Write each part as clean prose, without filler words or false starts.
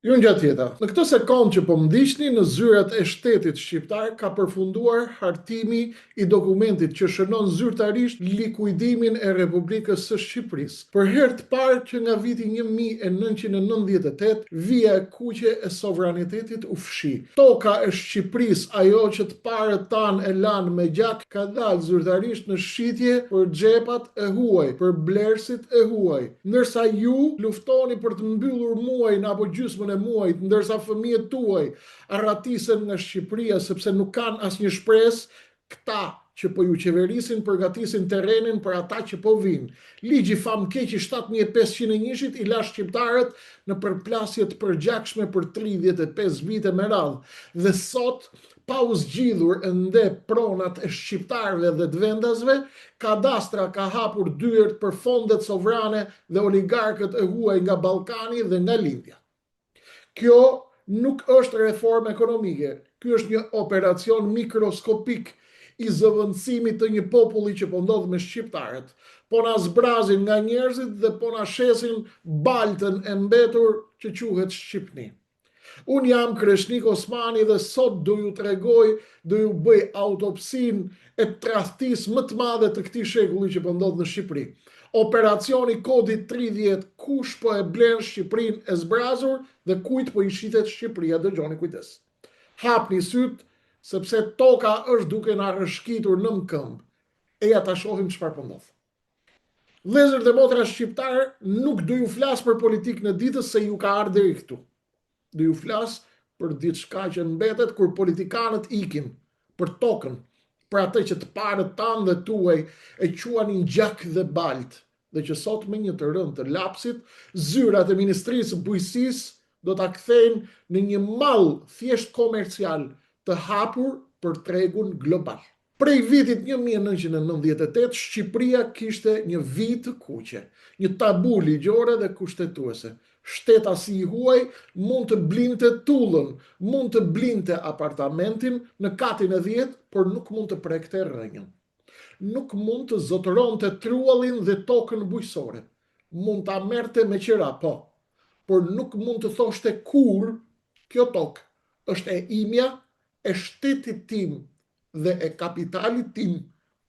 Jo nga tjeta. Në këtë sekond që po më ndiqni, në zyrat e shtetit shqiptar ka përfunduar hartimi i dokumentit që shënon zyrtarisht likuidimin e Republikës së Shqipërisë. Për herë të parë që nga viti 1998, vija e kuqe e sovranitetit u fshi. Toka e Shqipërisë, ajo që të parët tan e lanë me gjak, ka dalë zyrtarisht në shitje për xhepat e huaj, për blerësit e huaj. Ndërsa ju luftoni për të mbyllur muajin apo gjysmën e muajit, ndërsa fëmijët tuaj arratisen nga Shqipëria sepse nuk kanë asnjë shpresë, këta që po ju qeverisin përgatisin terrenin për ata që po vinë. Ligji famkeq i 7501-shit i la shqiptarët në përplasje të përgjakshme për 35 vite me radhë. Dhe sot, pa u zgjidhur ende pronat e shqiptarëve dhe të vendasve, kadastra ka hapur dyert për fondet sovrane dhe oligarkët e huaj nga Ballkani dhe nga Lindja. Kjo nuk është reformë ekonomike, ky është një operacion mikroskopik i zëvendësimit të një populli që po ndodh me shqiptarët. Po na zbrazin nga njerëzit dhe po na shesin baltën e mbetur që quhet Shqipni. Unë jam Kreshnik Osmani dhe sot do ju tregoj, do ju bëj autopsin e tradhtisë më të madhe të këtij shekulli që po ndodh në Shqipëri. Operacioni Kodit 30, kush po e blen Shqipërinë e zbrazur dhe kujt po i shitet Shqipëria, dëgjoni kujdes. Hapni syt, sepse toka është duke na rrëshqitur në këmbë. Eja ta shohim çfarë po ndodh. Vëllezër dhe motra shqiptar, nuk do ju flas për politikën e ditës se ju ka ardhur deri këtu. Do ju flas për diçka që mbetet kur politikanët ikin, për tokën, për atë që të parët tanë dhe tuaj e quanin gjak dhe balt, dhe që sot me një të rënd të lapsit, zyrat e Ministrisë së Bujqësisë do ta kthejnë në një mall thjesht komercial të hapur për tregun global. Prej vitit 1998, Shqipëria kishte një vit të kuqe, një tabu ligjore dhe kushtetuese. Shtetasi i huaj mund të blinte tullën, mund të blinte apartamentin në katin e 10, por nuk mund të prekte rrënjën. Nuk mund të zotëronte truallin dhe tokën bujqësore. Mund ta merrte me qira, po, por nuk mund të thoshte kur kjo tokë është e imja, e shtetit tim dhe e kapitalit tim.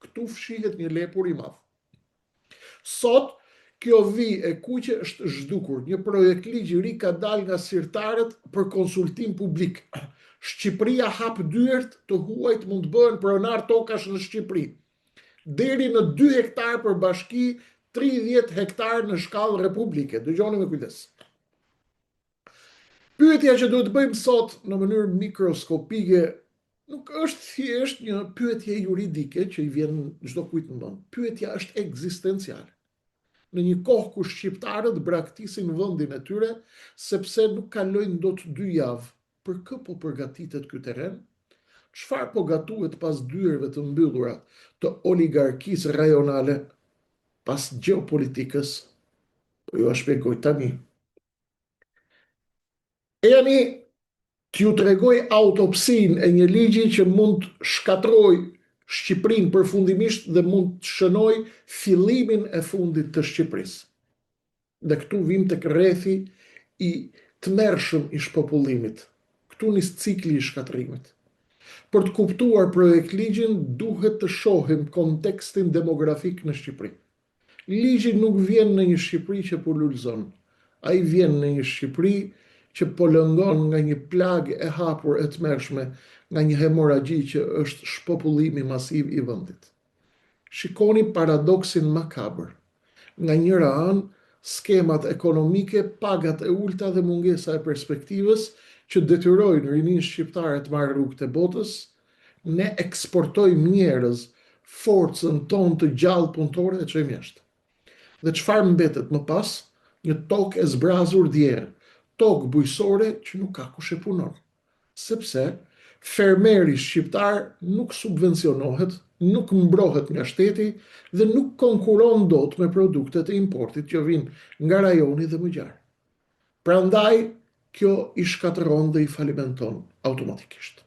Këtu fshihet një lepur i madh. Sot kjo vijë e kuqe është zhdukur. Një projekt ligji i ri ka dalë nga sirtarët për konsultim publik. Shqipëria hap dyert, të huajt mund të bëhen pronar tokash në Shqipëri. Deri në 2 hektar për bashki, 30 hektar në shkallë republike. Dëgjoni me kujdes. Pyetja që duhet bëjmë sot në mënyrë mikroskopike nuk është thjesht një pyetje juridike që i vjen çdo kujt në mend. Pyetja është ekzistenciale. Në një kohë ku shqiptarët braktisin vendin e tyre sepse nuk kalojnë dot 2 javë. Për kë po përgatitet ky terren? Çfarë po gatuhet pas dyerve të mbyllura të oligarkisë rajonale, pas gjeopolitikës? Po ju a shpjegoj tani. E jani t'ju tregoj autopsinë e një ligji që mund të shkatroj Shqipërinë përfundimisht dhe mund të shënoj fillimin e fundit të Shqipërisë. Dhe këtu vim tek rrethi i tmerrshëm i shpopullimit. Këtu nis cikli i shkatrimit. Për të kuptuar projekt ligjin, duhet të shohim kontekstin demografik në Shqipëri. Ligji nuk vjen në një Shqipëri që po lulëzon. Ai vjen në një Shqipëri që po lëngon nga një plagë e hapur e tmerrshme, nga një hemoragji që është shpopullimi masiv i vendit. Shikoni paradoksin makabër. Nga njëra anë, skemat ekonomike, pagat e ulta dhe mungesa e perspektivës që detyrojnë rinin shqiptare të marrë rrugët e botës, ne eksportojmë njerëz, forcën tonë të gjallë punëtore e çojmë jashtë. Dhe çfarë mbetet më pas? Një tokë e zbrazur djerë, tokë bujqësore që nuk ka kush e punon. Sepse fermeri shqiptar nuk subvencionohet, nuk mbrohet nga shteti dhe nuk konkuron dot me produktet e importit që vinë nga rajoni dhe mëngjar. Prandaj, kjo i shkatëron dhe i falimenton automatikisht.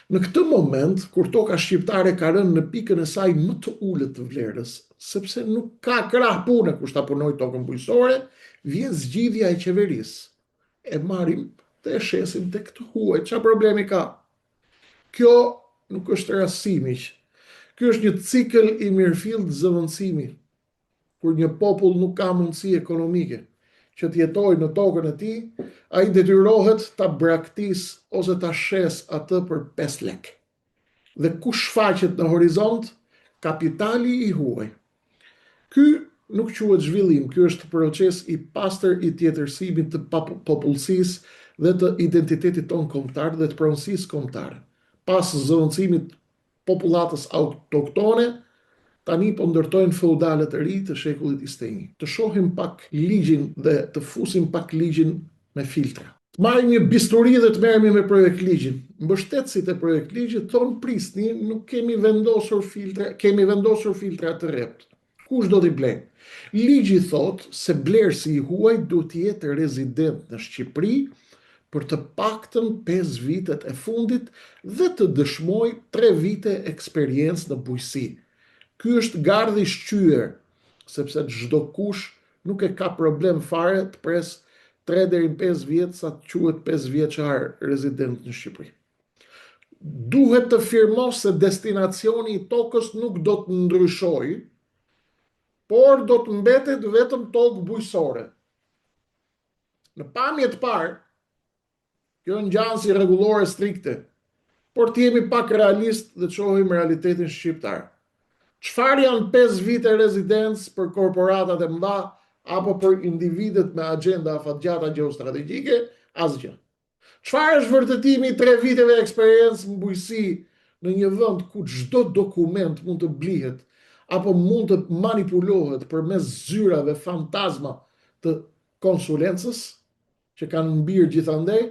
Në këtë moment, kur toka shqiptare ka rënë në pikën e saj më të ulët të vlerës, sepse nuk ka krah pune kush ta punoj tokën bujqësore, vjen zgjidhja e qeverisë. e marrim dhe e shesim tek të huaj. Çfarë problemi ka? Kjo nuk është rastësimi. Ky është një cikël i mirëfillt zëvendësimi, kur një popull nuk ka mundësi ekonomike që të jetojë në tokën e tij, ai detyrohet ta braktis ose ta shes atë për 5 lek. Dhe kush shfaqet në horizont? Kapitali i huaj. Ky nuk quhet zhvillim, ky është proces i pastër i tjetërsimit të popullsisë dhe të identitetit tonë kombëtar dhe të pronësisë kombëtare. Pas zëvendësimit popullatës autoktone, tani po ndërtojnë feudale të ri të shekullit 21. Të shohim pak ligjin dhe të fusim pak ligjin me filtra. Të marrim një bisturi dhe të merremi me projekt ligjin. Mbështetësit e projekt ligjit thonë prisni, nuk kemi vendosur filtra të rrept. Kush do t'i blej? Ligji thot se blerësi i huaj duhet të jetë rezident në Shqipëri për të paktën 5 vitet e fundit dhe të dëshmoj 3 vite eksperiencë në bujqësi. Ky është gardhi shqyer, sepse çdo kush nuk e ka problem fare të pres 3 deri në 5 vjet sa të quhet 5 vjeçar rezident në Shqipëri. Duhet të firmosh se destinacioni i tokës nuk do të ndryshojë, por do të mbetet vetëm tokë bujqësore. Në pamje të parë, kjo ngjan si rregullore strikte, por të jemi pak realist dhe të shohim realitetin shqiptar. Çfarë janë 5 vite rezidencë për korporatat e mëdha apo për individet me agenda afatgjata gjeostrategjike? Asgjë. Çfarë është vërtetimi i 3 viteve eksperiencë në bujqësi në një vend ku çdo dokument mund të blihet apo mund të manipulohet përmes zyrave fantazma të konsulencës që kanë mbirë gjithandej?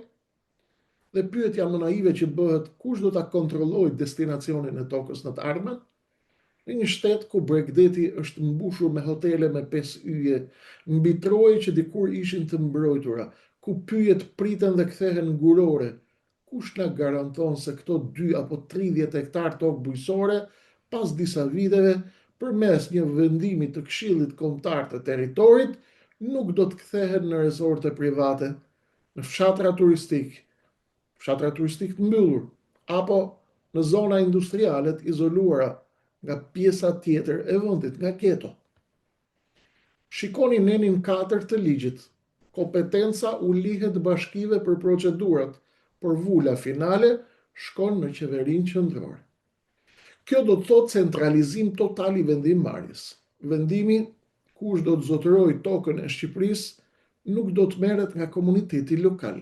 Dhe pyetja më naive që bëhet, kush do ta kontrollojë destinacionin e tokës në të ardhmen? Në një shtet ku Bregdeti është mbushur me hotele me 5 yje, mbi troje që dikur ishin të mbrojtura, ku pyjet priten dhe kthehen ngurore, kush na garanton se këto 2 apo 30 hektar tokë bujqësore pas disa viteve, përmes një vendimi të Këshillit Kombëtar të Territorit, nuk do të kthehen në rezorte private, në fshatra turistik të mbyllur, apo në zona industriale të izoluara nga pjesa tjetër e vendit, nga keto. Shikoni nenin 4 të ligjit. Kompetenca u lihet bashkive për procedurat, por vula finale shkon në qeverinë qendrore. Kjo do të thotë centralizim total i vendimmarrjes. Vendimi kush do të zotërojë tokën e Shqipërisë nuk do të merret nga komuniteti lokal,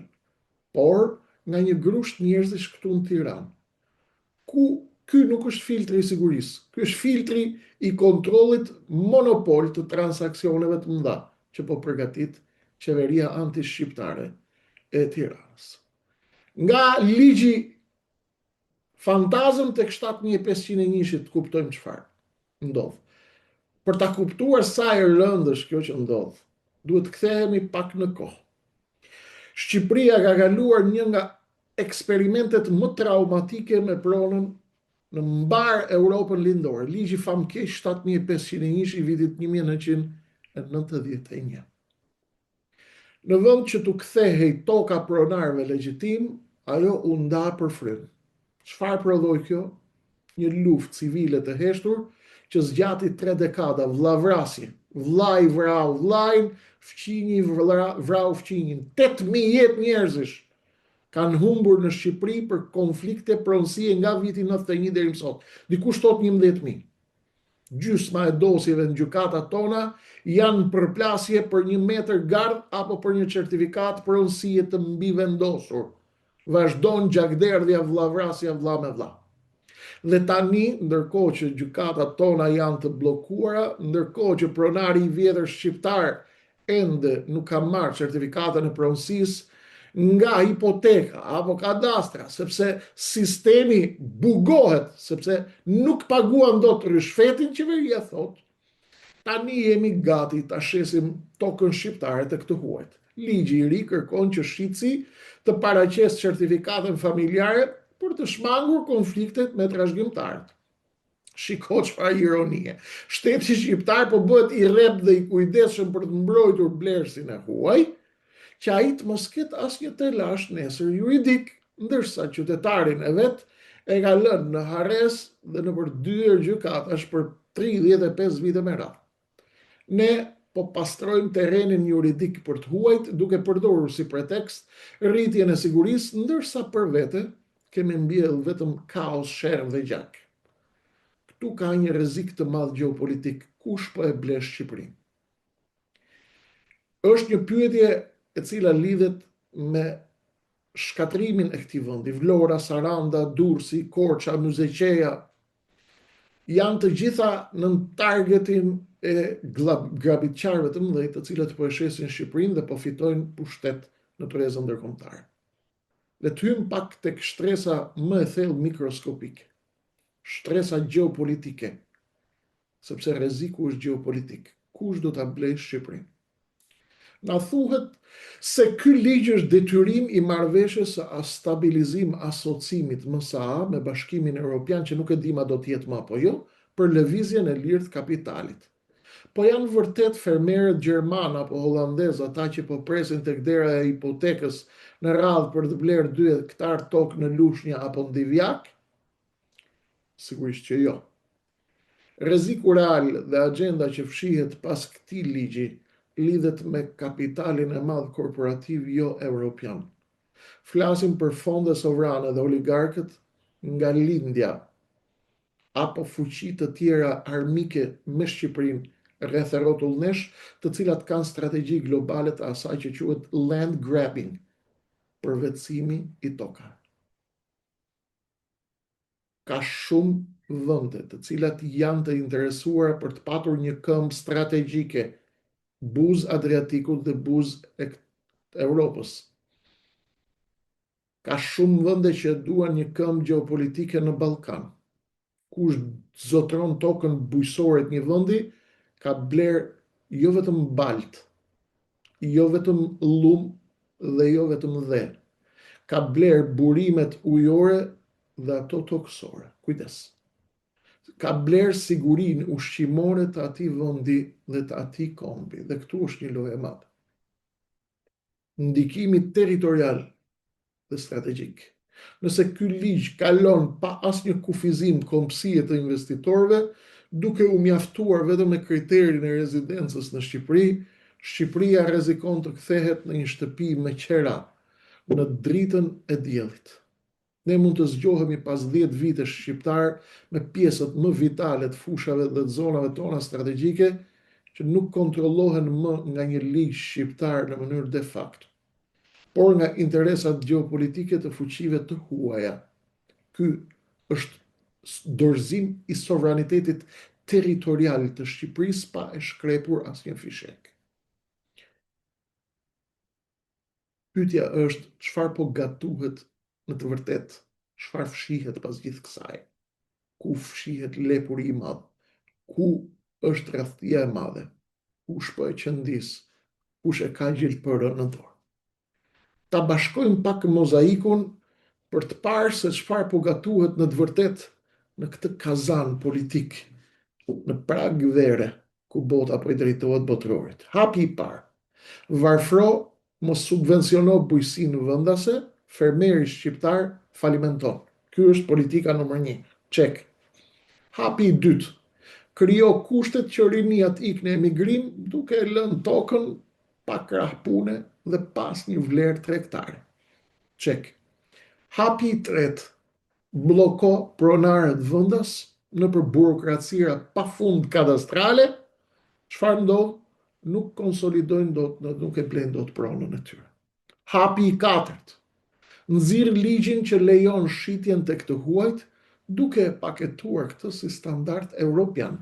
por nga një grusht njerëzish këtu në Tiranë. Ky nuk është filtri i sigurisë, ky është filtri i kontrollit monopol të transaksioneve të mëdha që po përgatit qeveria anti-shqiptare e Tiranës. Nga ligji fantazëm tek 7501 të kuptojmë çfarë ndodh. Për ta kuptuar sa e rëndë është kjo që ndodh, duhet të kthehemi pak në kohë. Shqipëria ka kaluar një nga eksperimentet më traumatike me pronën në mbar Europën lindore, ligji famkeq 7501 i vitit 1991. Në vend që t'u kthehej toka pronarëve legjitim, ajo u nda për frym. Çfarë prodhoi kjo? Një luftë civile të heshtur që zgjati 3 dekada, vllavrasje. Vllai vrau vllain, fqinji vrau fqinjin. 8000 jetë njerëzish kanë humbur në Shqipëri për konflikte pronësie nga viti 91 deri më sot. Dikush thot 11.000. Gjysma e dosjeve në gjykatat tona janë përplasje për 1 metër gardh apo për një certifikat pronësie të mbivendosur. Vazhdon gjakderdhja, vllavrasja vlla me vlla. Dhe tani, ndërkohë që gjykatat tona janë të bllokuara, ndërkohë që pronari i vjetër shqiptar ende nuk ka marrë certifikatën e pronësisë nga hipoteka apo kadastra, sepse sistemi bugohet, sepse nuk paguan dot rishfetin, qeveria thot, tani jemi gati ta shesim tokën shqiptare të këtë huajt. Ligji i ri kërkon që shitësi të paraqes certifikatën familjare për të shmangur konfliktet me trashëgimtarët. Shiko çfarë ironie. Shteti shqiptar po bëhet i rrept dhe i kujdesshëm për të mbrojtur blerësin e huaj, që ai të mos ketë asnjë telash nesër juridik, ndërsa qytetarin e vet e ka lënë në harres dhe nëpër dyer gjykatash për 35 vite me radhë. Ne po pastrojmë terrenin juridik për të huajt, duke përdorur si pretekst rritjen e sigurisë, ndërsa për vete kemi mbjell vetëm kaos, sherm dhe gjak. Këtu ka një rrezik të madh gjeopolitik. Kush po e blesh Shqipërinë? Është një pyetje e cila lidhet me shkatrimin e këtij vendi. Vlora, Saranda, Durrësi, Korça, Myzeqeja janë të gjitha në targetin e grabitqarëve të mëdhenj, të cilët po e shesin Shqipërinë dhe po fitojnë pushtet në tërezën ndërkombëtare. Le të hyjmë pak tek shtresa më e thellë mikroskopike. Shtresa gjeopolitike, sepse rreziku është gjeopolitik. Kush do ta blejë Shqipërinë? Na thuhet se ky ligj është detyrim i marrëveshjes së stabilizim asocimit MSA me Bashkimin Evropian, që nuk e di ma do të jetë më apo jo, për lëvizjen e lirë të kapitalit. Po janë vërtet fermerët gjerman apo holandez ata që po presin tek dera e hipotekës në radhë për të blerë 2 hektar tokë në Lushnjë apo në Divjak? Sigurisht që jo. Rreziku real dhe agenda që fshihet pas këtij ligji lidhet me kapitalin e madh korporativ jo evropian. Flasim për fonde sovrane dhe oligarkët nga lindja apo fuqi të tjera armike me Shqipërinë rreth e rrotullnesh, të cilat kanë strategji globale të asaj që quhet land grabbing, përvetësimi i tokave. Ka shumë vende të cilat janë të interesuara për të patur një këmbë strategjike buzë Adriatikut dhe buzë e Europës. Ka shumë vende që duan një këmbë gjeopolitike në Ballkan. Kush zotron tokën bujësore të një vendi, ka bler jo vetëm balt, jo vetëm lum dhe jo vetëm dhe. Ka bler burimet ujore dhe ato tokësore. Kujdes. Ka bler sigurinë ushqimore të atij vendi dhe të atij kombi. Dhe këtu është një lojë e madhe. Ndikimi territorial dhe strategjik. Nëse ky ligj kalon pa asnjë kufizim kombësie të investitorëve, duke u mjaftuar vetëm me kriterin e rezidencës në Shqipëri, Shqipëria rrezikon të kthehet në një shtëpi me qera në dritën e diellit. Ne mund të zgjohemi pas 10 vitesh shqiptar me pjesët më vitale të fushave dhe të zonave tona strategjike që nuk kontrollohen më nga një ligj shqiptar në mënyrë de facto, por nga interesat gjeopolitike të fuqive të huaja. Ky është dorëzim i sovranitetit territorial të Shqipërisë pa e shkrepur asnjë fishek. Pyetja është, çfarë po gatuhet në të vërtet, çfarë fshihet pas gjithë kësaj? Ku fshihet lepuri i madh? Ku është rrethtia e madhe? Kush po e qëndis? Kush e ka gjilpërën në dorë? Ta bashkojmë pak mozaikun për të parë se çfarë po gatuhet në të vërtet në këtë kazan politik, në prag vere, ku bota po i drejtohet botrorit. Hapi i parë. Varfro mos subvenciono bujësinë vendase, fermeri shqiptar falimenton. Ky është politika nëmër 1. Çek. Hapi i dytë. Krijo kushtet që rinia të ikë në emigrim duke e lënë tokën pa krah pune dhe pas një vlerë tregtare. Çek. Hapi i tretë. Blloko pronarët vendas nëpër burokracira pafund kadastrale. Çfarë ndodh? Nuk konsolidojnë dot, nuk e blejnë dot pronën e tyre. Hapi i katërt. Nxirr ligjin që lejon shitjen tek të huajt, duke paketuar këtë si standard evropian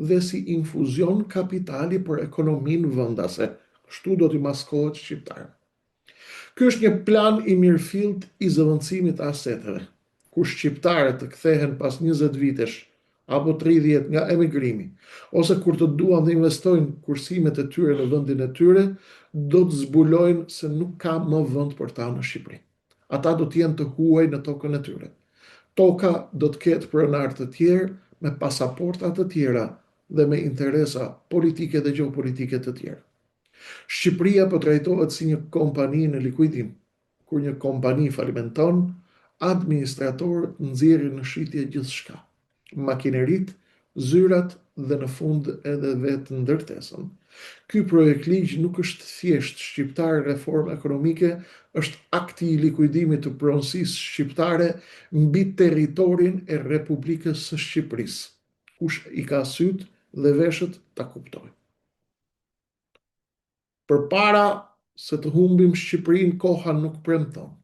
dhe si infuzion kapitali për ekonominë vendase. Kështu do t'i maskohet shqiptarët. Ky është një plan i mirëfillt i zëvendësimit të aseteve, ku shqiptarët të kthehen pas 20 vitesh apo 30 nga emigrimi, ose kur të duan të investojnë kursimet e tyre në vendin e tyre, do të zbulojnë se nuk ka më vend për ta në Shqipëri. Ata do të jenë të huaj në tokën e tyre. Toka do të ketë pronar të tjerë me pasaporta të tjera dhe me interesa politike dhe gjeopolitike të tjera. Shqipëria po trajtohet si një kompani në likuidim. Kur një kompani falimenton, administratorët nxjerrin në shitje gjithçka. Makinerit, zyrat dhe në fund edhe vetë ndërtesën. Ky projekt ligj nuk është thjesht shqiptar reformë ekonomike, është akti i likuidimit të pronësisë shqiptare mbi territorin e Republikës së Shqipërisë. Kush i ka syt dhe veshët ta kuptojë. Përpara se të humbim Shqipërinë, koha nuk premton.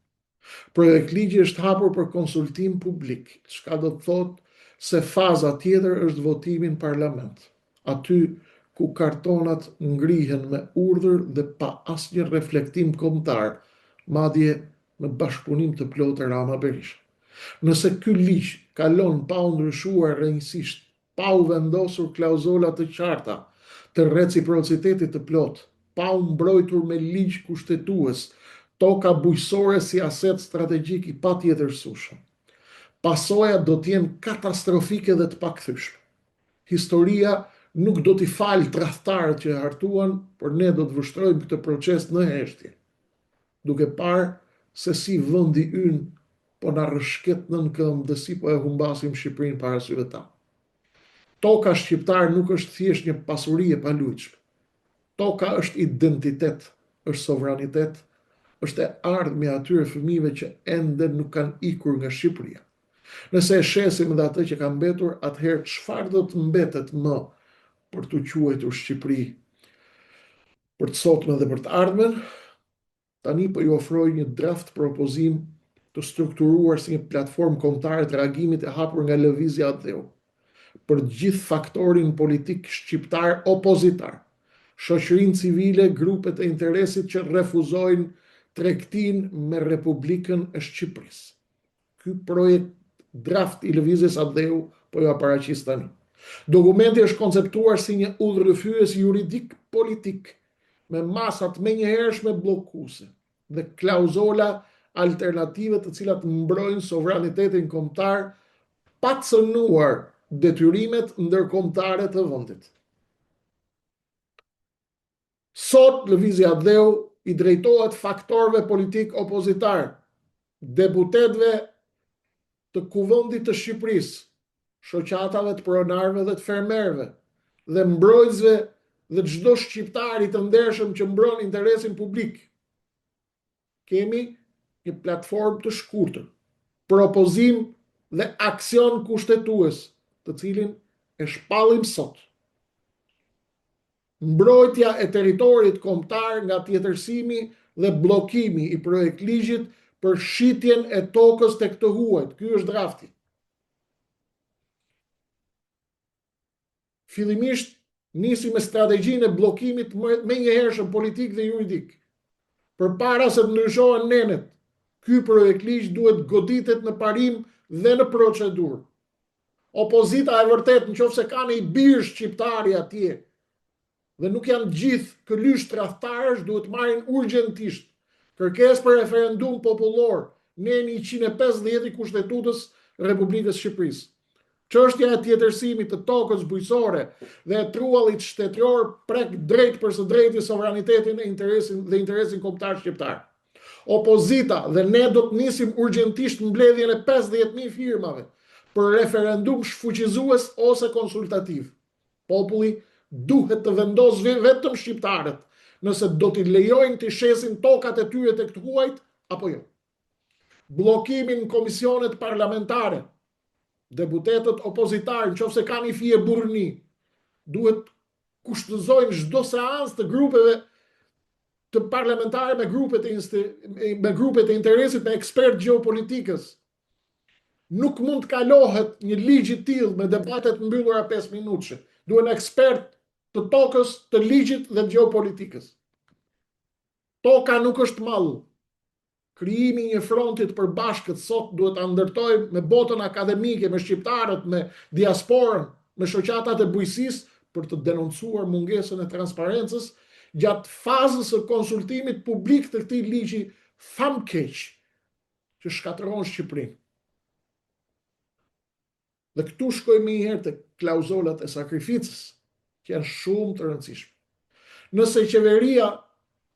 Projekt ligji është hapur për konsultim publik, çka do të thotë se faza tjetër është votimi në parlament. Aty ku kartonat ngrihen me urdhër dhe pa asnjë reflektim kombëtar, madje në bashkëpunim të plotë Rama Berisha. Nëse ky ligj kalon pa u ndryshuar rrënjësisht, pa u vendosur klauzola të qarta të reciprocitetit të plotë, pa u mbrojtur me ligj kushtetues, toka bujqësore si aset strategjik i patjetërsueshëm. Pasojat do të jenë katastrofike dhe të pakthyeshme. Historia nuk do t'i falë tradhtarët që e hartuan, por ne do të vështrojmë këtë proces në heshtje, duke parë se si vendi ynë po na rrëshqet nën këmbë dhe si po e humbasim Shqipërinë para syve tanë. Toka shqiptare nuk është thjesht një pasuri e palujtshme. Toka është identitet, është sovranitet, është e ardhmja atyre fëmijëve që ende nuk kanë ikur nga Shqipëria. Nëse e shesim edhe atë që ka mbetur, atëherë çfarë do të mbetet më për të quajtur Shqipëri për të sotmen dhe për të ardhmen? Tani po ju ofroj një draft propozim të strukturuar si një platformë kombëtare të reagimit e hapur nga lëvizja e dheu për gjithë faktorin politik shqiptar opozitar, shoqërinë civile, grupet e interesit që refuzojnë tregtinë me Republikën e Shqipërisë. Ky projekt draft i lëvizjes së dheu po ju paraqis tani. Dokumenti është konceptuar si një udhërrëfyes juridik politik me masat menjëhershme bllokuese dhe klauzola alternative të cilat mbrojnë sovranitetin kombëtar pa cënuar detyrimet ndërkombëtare të vendit. Sot lëvizja e dheu i drejtohet faktorëve politik opozitar, deputetëve të Kuvendit të Shqipërisë, shoqatave të pronarëve dhe të fermerëve, dhe mbrojtësve dhe çdo shqiptari të ndershëm që mbron interesin publik. Kemi një platformë të shkurtër, propozim dhe aksion kushtetues, të cilin e shpallim sot. Mbrojtja e territorit kombëtar nga tjetërsimi dhe bllokimi i projekt ligjit për shitjen e tokës tek të huajt. Ky është drafti. Fillimisht nisi me strategjinë e bllokimit menjëhershëm politik dhe juridik. Përpara se të ndryshohen nenet, ky projekt ligj duhet goditet në parim dhe në procedurë. Opozita e vërtet, nëse ka një bir shqiptari atje dhe nuk janë gjithë këlysh tradhtarësh, duhet marrin urgjentisht kërkesë për referendum popullor në 150 i Kushtetutës Republikës Shqipërisë. Çështja e tjetërsimit të tokës bujqësore dhe e truallit shtetëror prek drejt për së drejti sovranitetin e interesin kombëtar shqiptar. Opozita dhe ne do të nisim urgjentisht mbledhjen e 50.000 firmave për referendum shfuqizues ose konsultativ. Populli duhet të vendosë vetëm shqiptarët nëse do t'i lejojnë të shesin tokat e tyre tek të huajt apo jo. Bllokimin në komisionet parlamentare, deputetët opozitarë, nëse kanë një fije burrni, duhet kushtëzojnë çdo seancë të grupeve të parlamentare me grupet e interesit, me ekspertë gjeopolitikës. Nuk mund të kalohet një ligj i tillë me debatet mbyllura 5 minutëshe. Duhen ekspert të tokës, të ligjit dhe gjeopolitikës. Toka nuk është mall. Krijimi i një fronti të përbashkët sot duhet ta ndërtojmë me botën akademike, me shqiptarët, me diasporën, me shoqatat e bujqësisë për të denoncuar mungesën e transparencës gjatë fazës së konsultimit publik të këtij ligji famkeq që shkatërron Shqipërinë. Dhe këtu shkojmë një herë te klauzolat e sakrificës, që janë shumë të rëndësishme. Nëse qeveria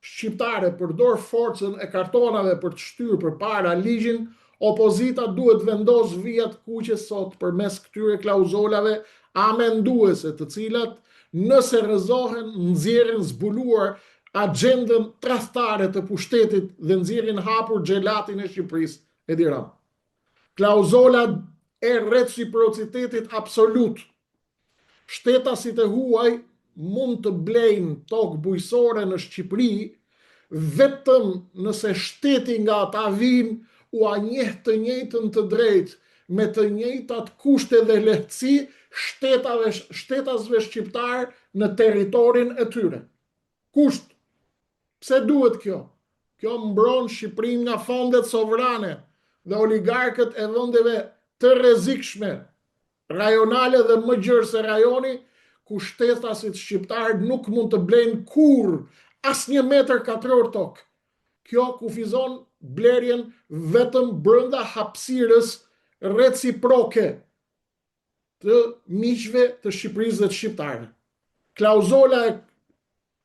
shqiptare përdor forcën e kartonave për të shtyrë përpara ligjin, opozita duhet vendos vijat kuqe sot përmes këtyre klauzolave amenduese, të cilat nëse rrëzohen nxjerrin zbuluar agjendën tradhtare të pushtetit dhe nxjerrin hapur xhelatin e Shqipërisë, Edi Rama. Klauzola e reciprocitetit absolut. Shtetasit e huaj mund të blejnë tokë bujësore në Shqipëri vetëm nëse shteti nga ata vinë u njeh të njëjtën të drejtë me të njëjtat kushte dhe lehtësi shtetasve shqiptar në territorin e tyre. Kusht. Pse duhet kjo? Kjo mbron Shqipërinë nga fondet sovrane dhe oligarkët e vendeve të rrezikshme, rajonale dhe më gjerë se rajoni, ku shtetasit shqiptar nuk mund të blejnë kurrë asnjë metër katror tokë. Kjo kufizon blerjen vetëm brenda hapësirës reciproke të miqve të Shqipërisë dhe të shqiptarëve. Klauzola e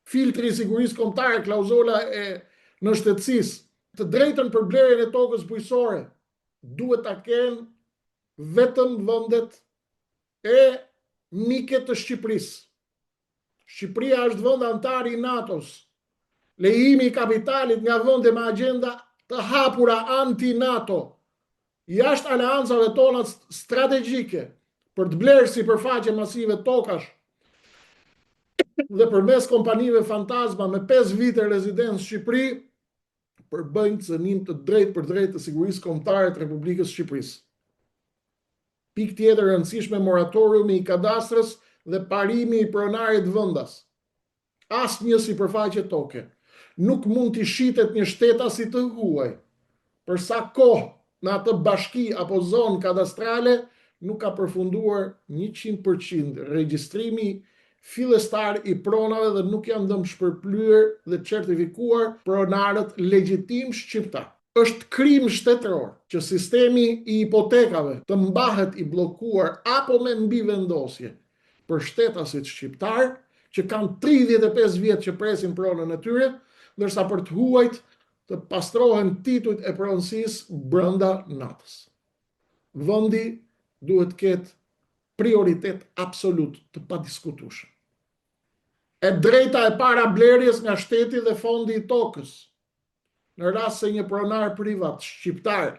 filtri i sigurisë kombëtare, klauzola e mbështetësisë, të drejtën për blerjen e tokës bujësore duhet ta kenë vetëm vendet e mike të Shqipërisë. Shqipëria është vend antar i NATO-s. Lejimi i kapitalit nga vende me agjenda të hapura anti-NATO, jashtë aleancave tona strategjike, për të blerë sipërfaqe masive tokash dhe përmes kompanive fantazma me 5 vite rezidencë në Shqipëri, përbëjnë cënim të drejtë për drejtë të sigurisë kombëtare të Republikës Shqipërisë. Pikë tjetër e rëndësishme, moratoriumi i kadastrës dhe parimi i pronarit vendas. Asnjë sipërfaqe toke nuk mund t'i shitet një shtetasi të huaj për sa kohë në atë bashki apo zonë kadastrale nuk ka përfunduar 100% regjistrimi fillestar i pronave dhe nuk janë dëm shpërblyer dhe certifikuar pronarët legjitim shqiptar. Është krim shtetëror që sistemi i hipotekave të mbahet i bllokuar apo me mbivendosje për shtetasit shqiptar që kanë 35 vjet që presin pronën e tyre, ndërsa për të huajt të pastrohen titujt e pronësisë brenda natës. Vendi duhet ketë prioritet absolut të padiskutueshëm. E drejta e para blerjes nga shteti dhe fondi i tokës, në rast se një pronar privat shqiptar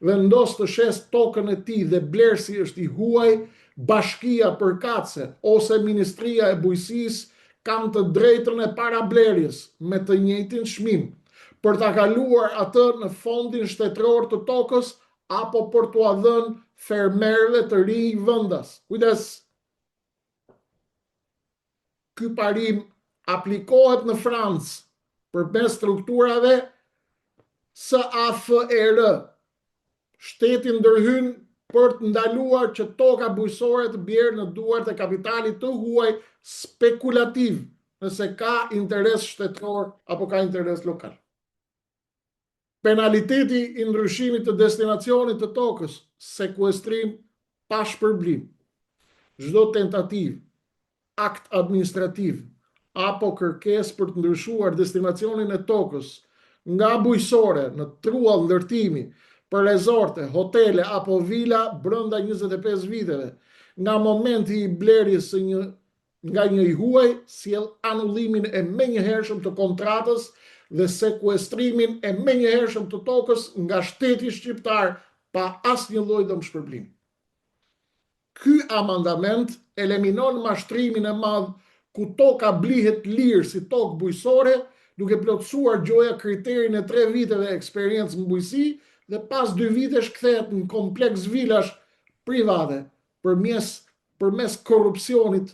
vendos të shes tokën e tij dhe blerësi është i huaj, bashkia përkatëse ose Ministria e Bujqësisë kanë të drejtën e parablerjes me të njëjtin çmim për ta kaluar atë në fondin shtetëror të tokës apo për t'u dhënë fermerëve të rinj vendas. Kujdes. Ky parim aplikohet në Francë përmes strukturave SAFER. Shteti ndërhyn për të ndaluar që toka bujësore të bjerë në duart e kapitalit të huaj spekulativ, nëse ka interes shtetëror apo ka interes lokal. Penaliteti i ndryshimit të destinacionit të tokës, sekuestrim pa shpërblim. Çdo tentativë, akt administrativ apo kërkesë për të ndryshuar destinacionin e tokës nga bujësore në truall ndërtimi për rezorte, hotele apo vila brenda 25 viteve, nga momenti i blerjes së nga një i huaj, sjell anullimin e menjëhershëm të kontratës dhe sekuestrimin e menjëhershëm të tokës nga shteti shqiptar pa asnjë lloj dëmshpërblim. Ky amandament eliminon mashtrimin e madh ku toka blihet lirë si tokë bujësore, duke plotësuar gjoja kriterin e 3 viteve eksperiencë në bujësi dhe pas 2 vitesh kthehet në kompleks vilash private përmes korrupsionit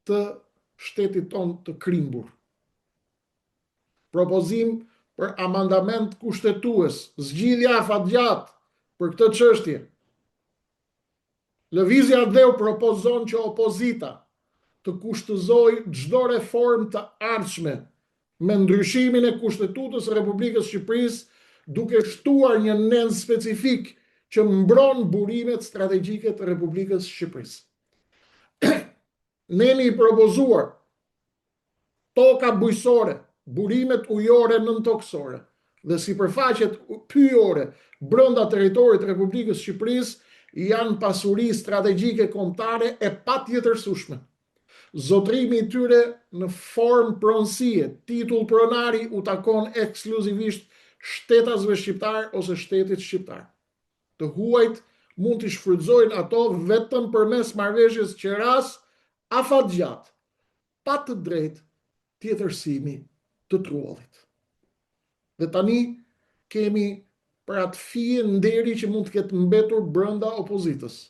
të shtetit ton të krimbur. Propozim për amandament kushtetues, zgjidhja afatgjatë për këtë çështje. Lëvizja Dheu propozon që opozita të kushtëzojë çdo reformë të ardhshme me ndryshimin e Kushtetutës së Republikës Shqipërisë, duke shtuar një nen specifik që mbron burimet strategjike të Republikës Shqipërisë. Neni i propozuar toka bujësore, burimet ujore nëntokësore dhe sipërfaqet pyjore brenda territorit të Republikës Shqipërisë janë pasuri strategjike kombëtare e patjetërsueshme. Zotrimi i tyre në formë pronësie, titull pronari u takon ekskluzivisht shtetasve shqiptar ose shtetit shqiptar. Të huajt mund të shfrytëzojnë ato vetëm përmes marrëveshjes qeras afatgjat, pa të drejtë tjetërsimi të trullit. Dhe tani kemi për atë fije nderi që mund të ketë mbetur brenda opozitës.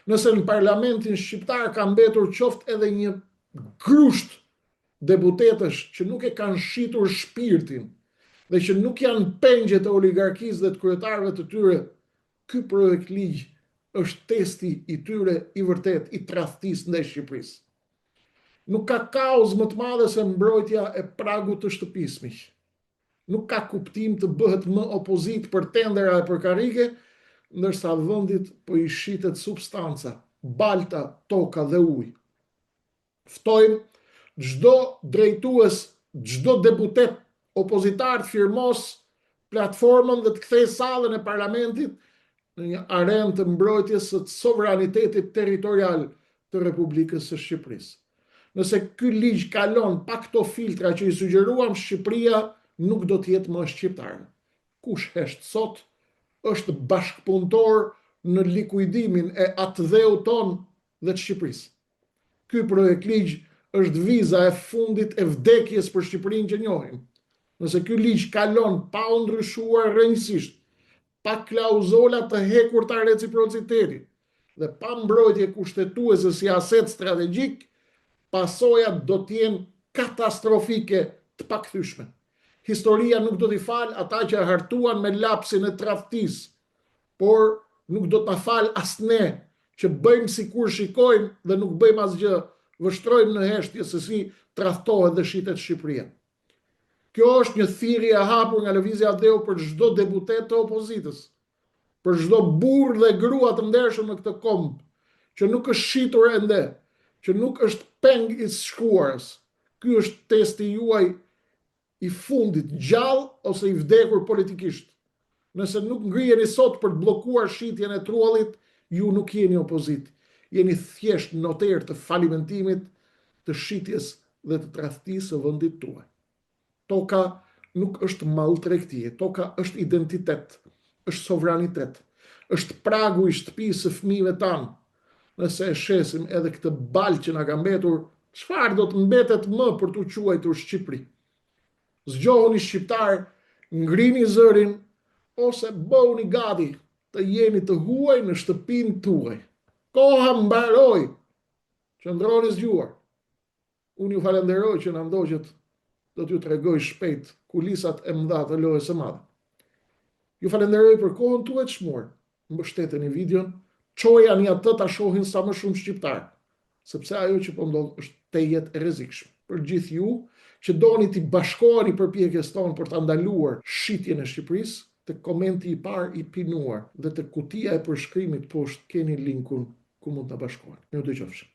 Nëse në parlamentin shqiptar ka mbetur qoftë edhe një grusht deputetësh që nuk e kanë shitur shpirtin dhe që nuk janë pengje të oligarkisë dhe të kryetarëve të tyre, ky projekt ligj është testi i tyre i vërtet i tradhtisë ndaj Shqipërisë. Nuk ka kauzë më të madhe se mbrojtja e pragut të shtëpisë, miq. Nuk ka kuptim të bëhet më opozit për tendera e për karrige, ndërsa vendit po i shitet substanca, balta, toka dhe ujë. Ftojmë çdo drejtues, çdo deputet opozitar të firmos platformën dhe të kthej sallën e parlamentit në një arenë të mbrojtjes së sovranitetit territorial të Republikës së Shqipërisë. Nëse ky ligj kalon pa këto filtra që i sugjeruam, Shqipëria nuk do të jetë më shqiptare. Kush hesht sot është bashkëpunëtor në likuidimin e atdheut ton dhe të Shqipërisë. Ky projekt ligj është viza e fundit e vdekjes për Shqipërinë që njohim. Nëse ky ligj kalon pa u ndryshuar rrënjësisht, pa klauzola të hekurta reciprocitetit dhe pa mbrojtje kushtetuese si aset strategjik, pasojat do të jenë katastrofike të pakthyeshme. Historia nuk do t'i falë ata që hartuan me lapsin e tradhtisë, por nuk do t'a falë as ne që bëjmë sikur shikojmë dhe nuk bëjmë asgjë, vështrojmë në heshtje se si tradhtohet dhe shitet Shqipëria. Kjo është një thirrje e hapur nga Lëvizja Adeu për çdo deputet të opozitës, për çdo burr dhe grua të ndershëm në këtë komb, që nuk është shitur ende, që nuk është peng i shkuarës. Ky është testi juaj i fundit, gjallë ose i vdekur politikisht. Nëse nuk ngriheni sot për të bllokuar shitjen e trullit, ju nuk jeni opozit. Jeni thjesht noter të falimentimit, të shitjes dhe të tradhtisë së vendit tuaj. Toka nuk është malltregtie, toka është identitet, është sovranitet, është pragu i shtëpisë së fëmijëve tanë. Nëse e shesim edhe këtë balë që na ka mbetur, çfarë do të mbetet më për t'u quajtur Shqipëri? Zgjohuni shqiptar, ngrini zërin, ose bëuni gati të jeni të huaj në shtëpinë tuaj. Koha mbaroi, qëndroni zgjuar. Unë ju falenderoj që na ndoqët, do t'ju tregoj shpejt kulisat e mëdha të lojës së madhe. Ju falenderoj për kohën tuaj të çmuar. Mbështeteni videon, çojani atë ta shohin sa më shumë shqiptar, sepse ajo që po ndodh është tejet e rrezikshme. Për gjithë ju që doni t'i bashkoheni përpjekjes tonë për ta ndaluar shitjen e Shqipërisë, të komenti i parë i pinuar dhe të kutia e përshkrimit poshtë keni linkun ku mund ta bashkoheni. Ju dëgjofshim.